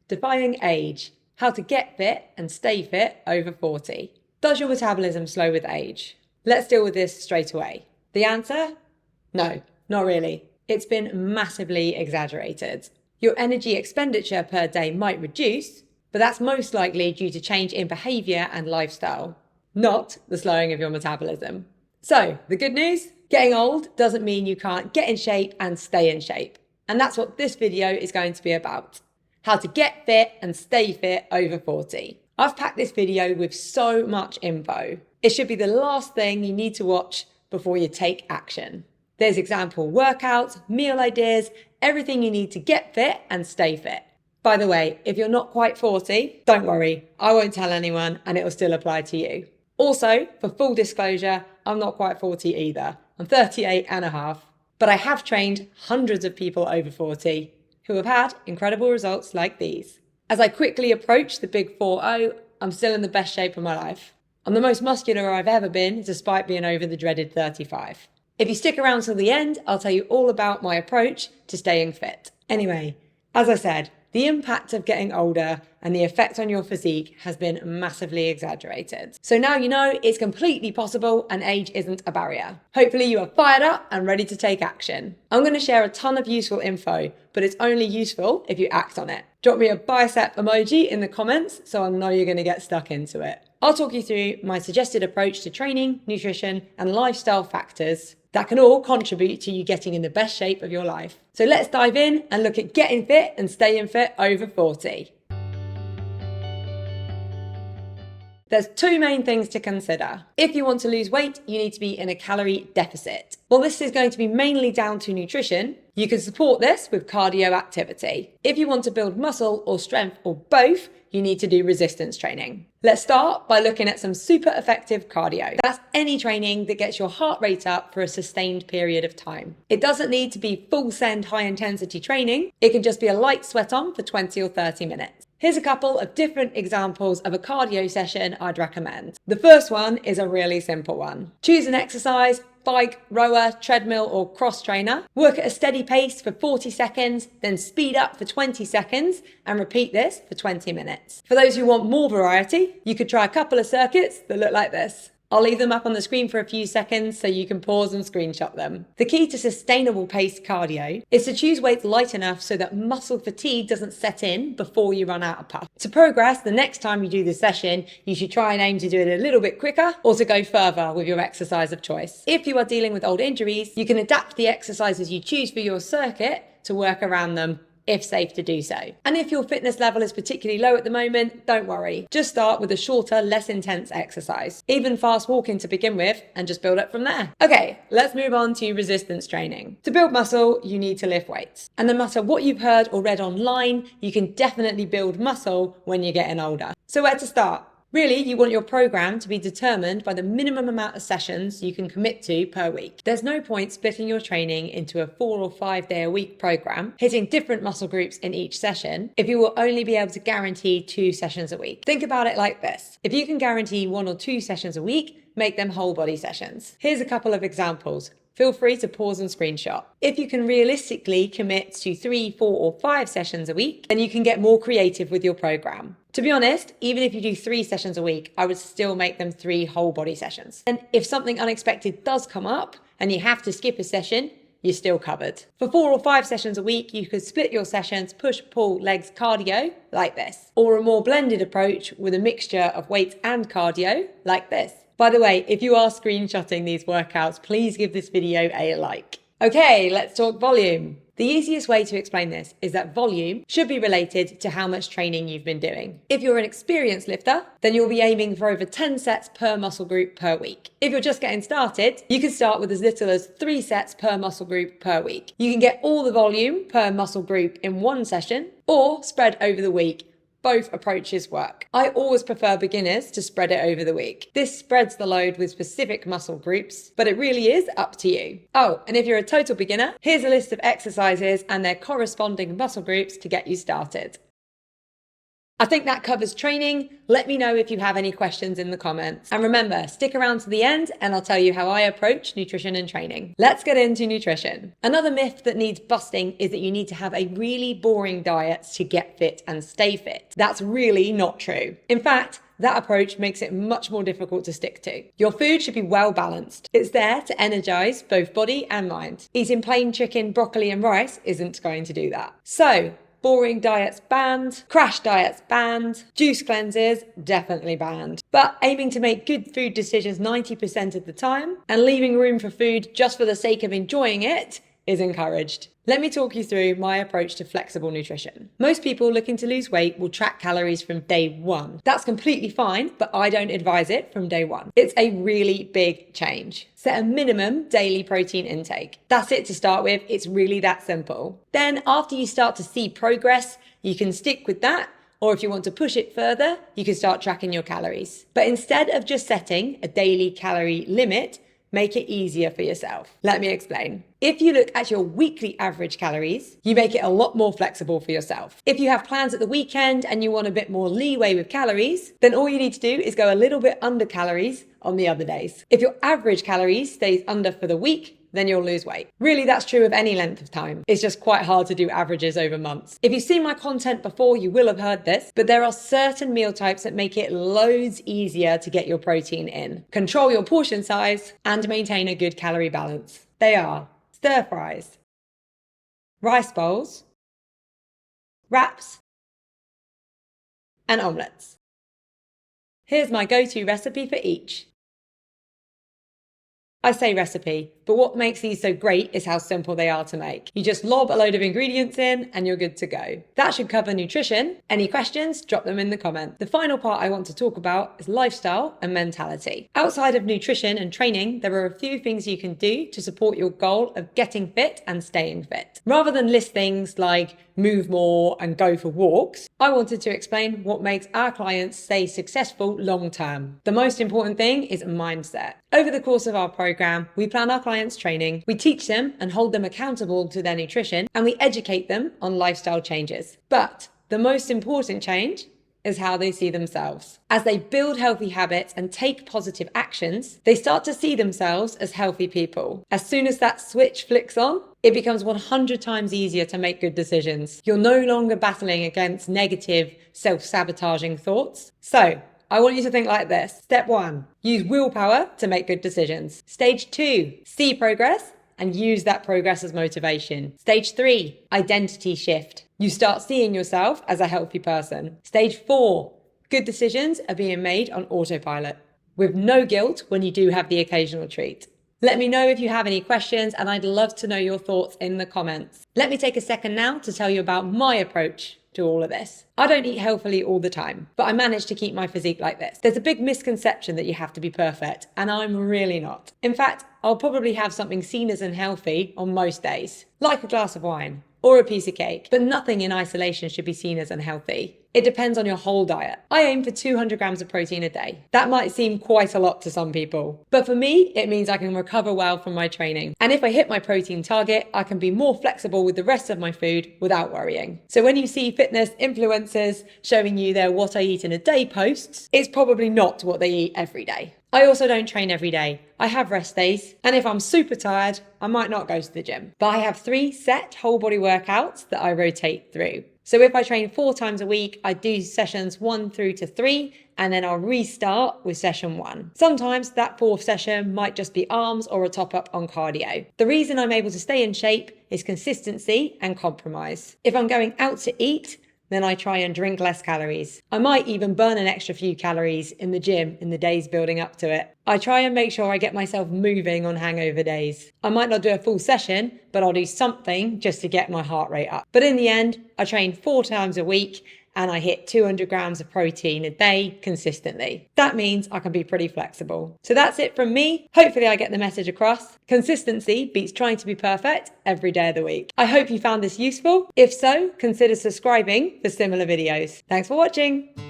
Defying age. How to get fit and stay fit over 40. Does your metabolism slow with age? Let's deal with this straight away. The answer? No, not really. It's been massively exaggerated. Your energy expenditure per day might reduce, but that's most likely due to change in behaviour and lifestyle, not the slowing of your metabolism. So, the good news? Getting old doesn't mean you can't get in shape and stay in shape. And that's what this video is going to be about. How to get fit and stay fit over 40. I've packed this video with so much info. It should be the last thing you need to watch before you take action. There's example workouts, meal ideas, everything you need to get fit and stay fit. By the way, if you're not quite 40, don't worry, I won't tell anyone and it will still apply to you. Also, for full disclosure, I'm not quite 40 either. I'm 38 and a half, but I have trained hundreds of people over 40 who have had incredible results like these. As I quickly approach the big 40, I'm still in the best shape of my life. I'm the most muscular I've ever been, despite being over the dreaded 35. If you stick around till the end, I'll tell you all about my approach to staying fit. Anyway, as I said, the impact of getting older and the effect on your physique has been massively exaggerated. So now you know it's completely possible and age isn't a barrier. Hopefully you are fired up and ready to take action. I'm going to share a ton of useful info, but it's only useful if you act on it. Drop me a bicep emoji in the comments so I know you're going to get stuck into it. I'll talk you through my suggested approach to training, nutrition, and lifestyle factors that can all contribute to you getting in the best shape of your life. So let's dive in and look at getting fit and staying fit over 40. There's two main things to consider. If you want to lose weight, you need to be in a calorie deficit. Well, this is going to be mainly down to nutrition. You can support this with cardio activity. If you want to build muscle or strength or both, you need to do resistance training. Let's start by looking at some super effective cardio. That's any training that gets your heart rate up for a sustained period of time. It doesn't need to be full send high intensity training. It can just be a light sweat on for 20 or 30 minutes. Here's a couple of different examples of a cardio session I'd recommend. The first one is a really simple one. Choose an exercise, bike, rower, treadmill or cross trainer. Work at a steady pace for 40 seconds, then speed up for 20 seconds and repeat this for 20 minutes. For those who want more variety, you could try a couple of circuits that look like this. I'll leave them up on the screen for a few seconds so you can pause and screenshot them. The key to sustainable paced cardio is to choose weights light enough so that muscle fatigue doesn't set in before you run out of puff. To progress, the next time you do the session, you should try and aim to do it a little bit quicker or to go further with your exercise of choice. If you are dealing with old injuries, you can adapt the exercises you choose for your circuit to work around them, if safe to do so. And if your fitness level is particularly low at the moment, don't worry. Just start with a shorter, less intense exercise. Even fast walking to begin with, and just build up from there. Okay, let's move on to resistance training. To build muscle, you need to lift weights. And no matter what you've heard or read online, you can definitely build muscle when you're getting older. So where to start? Really, you want your program to be determined by the minimum amount of sessions you can commit to per week. There's no point splitting your training into a 4 or 5 day a week program, hitting different muscle groups in each session, if you will only be able to guarantee 2 sessions a week. Think about it like this. If you can guarantee 1 or 2 sessions a week, make them whole body sessions. Here's a couple of examples. Feel free to pause and screenshot. If you can realistically commit to 3, 4 or 5 sessions a week, then you can get more creative with your program. To be honest, even if you do 3 sessions a week, I would still make them 3 whole body sessions. And if something unexpected does come up and you have to skip a session, you're still covered. For 4 or 5 sessions a week, you could split your sessions, push, pull, legs, cardio, like this. Or a more blended approach with a mixture of weights and cardio, like this. By the way, if you are screenshotting these workouts, please give this video a like. Okay, let's talk volume. The easiest way to explain this is that volume should be related to how much training you've been doing. If you're an experienced lifter, then you'll be aiming for over 10 sets per muscle group per week. If you're just getting started, you can start with as little as 3 sets per muscle group per week. You can get all the volume per muscle group in one session or spread over the week. Both approaches work. I always prefer beginners to spread it over the week. This spreads the load with specific muscle groups, but it really is up to you. Oh, and if you're a total beginner, here's a list of exercises and their corresponding muscle groups to get you started. I think that covers training. Let me know if you have any questions in the comments. And remember, stick around to the end and I'll tell you how I approach nutrition and training. Let's get into nutrition. Another myth that needs busting is that you need to have a really boring diet to get fit and stay fit. That's really not true. In fact, that approach makes it much more difficult to stick to. Your food should be well balanced. It's there to energize both body and mind. Eating plain chicken, broccoli, and rice isn't going to do that. So, boring diets banned, crash diets banned, juice cleanses definitely banned. But aiming to make good food decisions 90% of the time and leaving room for food just for the sake of enjoying it is encouraged. Let me talk you through my approach to flexible nutrition. Most people looking to lose weight will track calories from day one. That's completely fine, but I don't advise it from day one. It's a really big change. Set a minimum daily protein intake. That's it to start with. It's really that simple. Then after you start to see progress, you can stick with that. Or if you want to push it further, you can start tracking your calories. But instead of just setting a daily calorie limit, make it easier for yourself. Let me explain. If you look at your weekly average calories, you make it a lot more flexible for yourself. If you have plans at the weekend and you want a bit more leeway with calories, then all you need to do is go a little bit under calories on the other days. If your average calories stays under for the week, then you'll lose weight. Really, that's true of any length of time. It's just quite hard to do averages over months. If you've seen my content before, you will have heard this, but there are certain meal types that make it loads easier to get your protein in, control your portion size, and maintain a good calorie balance. They are stir fries, rice bowls, wraps, and omelettes. Here's my go-to recipe for each. I say recipe, but what makes these so great is how simple they are to make. You just lob a load of ingredients in and you're good to go. That should cover nutrition. Any questions? Drop them in the comments. The final part I want to talk about is lifestyle and mentality. Outside of nutrition and training, there are a few things you can do to support your goal of getting fit and staying fit. Rather than list things like move more and go for walks, I wanted to explain what makes our clients stay successful long term. The most important thing is mindset. Over the course of our program, we plan our clients' training, we teach them and hold them accountable to their nutrition, and we educate them on lifestyle changes. But the most important change is how they see themselves. As they build healthy habits and take positive actions, they start to see themselves as healthy people. As soon as that switch flicks on, it becomes 100 times easier to make good decisions. You're no longer battling against negative, self-sabotaging thoughts. So, I want you to think like this. Step 1, use willpower to make good decisions. Stage 2, see progress and use that progress as motivation. Stage 3, identity shift. You start seeing yourself as a healthy person. Stage 4, good decisions are being made on autopilot, with no guilt when you do have the occasional treat. Let me know if you have any questions and I'd love to know your thoughts in the comments. Let me take a second now to tell you about my approach to all of this. I don't eat healthily all the time, but I manage to keep my physique like this. There's a big misconception that you have to be perfect, and I'm really not. In fact, I'll probably have something seen as unhealthy on most days, like a glass of wine or a piece of cake, but nothing in isolation should be seen as unhealthy. It depends on your whole diet. I aim for 200 grams of protein a day. That might seem quite a lot to some people, but for me, it means I can recover well from my training. And if I hit my protein target, I can be more flexible with the rest of my food without worrying. So when you see fitness influencers showing you their what I eat in a day posts, it's probably not what they eat every day. I also don't train every day. I have rest days, and if I'm super tired, I might not go to the gym. But I have 3 set whole body workouts that I rotate through. So if I train 4 times a week, I do sessions 1 through to 3, and then I'll restart with session 1. Sometimes that 4th session might just be arms or a top up on cardio. The reason I'm able to stay in shape is consistency and compromise. If I'm going out to eat, then I try and drink less calories. I might even burn an extra few calories in the gym in the days building up to it. I try and make sure I get myself moving on hangover days. I might not do a full session, but I'll do something just to get my heart rate up. But in the end, I train 4 times a week and I hit 200 grams of protein a day consistently. That means I can be pretty flexible. So that's it from me. Hopefully I get the message across. Consistency beats trying to be perfect every day of the week. I hope you found this useful. If so, consider subscribing for similar videos. Thanks for watching.